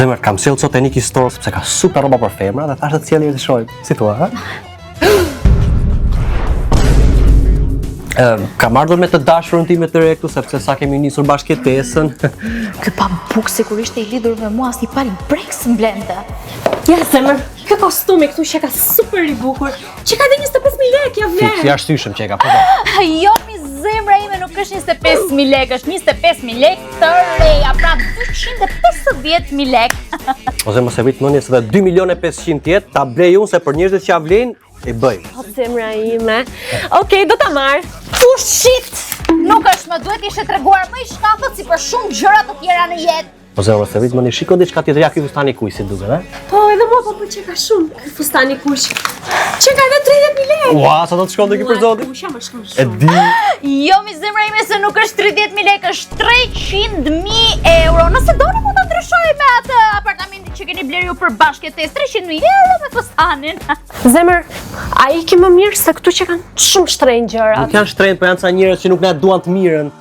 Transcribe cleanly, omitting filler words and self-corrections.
Zemër, kam sjellë sot e Niki Store sepse ka super roba për femra dhe thashë të sjellë të shohim. Si thua, ha? Kam ardhur me të dashurën time të re këtu sepse sa kemi nisur bashkëtesën. Ky pabuk sigurisht e i lidhur me mua si pari breks mblende. Ja, zemër, kjo kostumi këtu që ka super i bukur, që ka dhe 25.000 lekë, ja vlen. Si ashtyshëm që e ka përdo. Jo, mi zemra ime nuk është 25.000 lekë, është 25.000 lekë të reja, pra 250.000 lekë. Ose mos e vit mendje se 2.500.000 ta blej unë se për njerëzit që ja vlen e bëj. O, zemra ime. Okej, do ta marr. Shit! Nuk është, më duhet ishe treguar më i shkafët si për shumë gjëra të tjera në jetë. Ose mos e vit mendje shiko diçka tjetër ja ky fustani kuj si duket, ha? Po, edhe mua po që ka shumë ky fustani kuq. Që ka edhe 30.000 lekë. Ua, sa do të shkonte ky për zotin? Kuq, më shkon E shumë. di. Jo, mi zemra ime se nuk është 30.000 lekë, është 300.000 euro. Nëse doni mund ta ndryshoj me atë apartamentin që keni bler ju për bashkëtesë, 300.000 euro me fustanin. Zemër, a i ki më mirë se këtu që kanë shumë shtrenjtë gjërat. Nuk janë shtrenjtë, po janë ca njerëz që nuk na duan të mirën.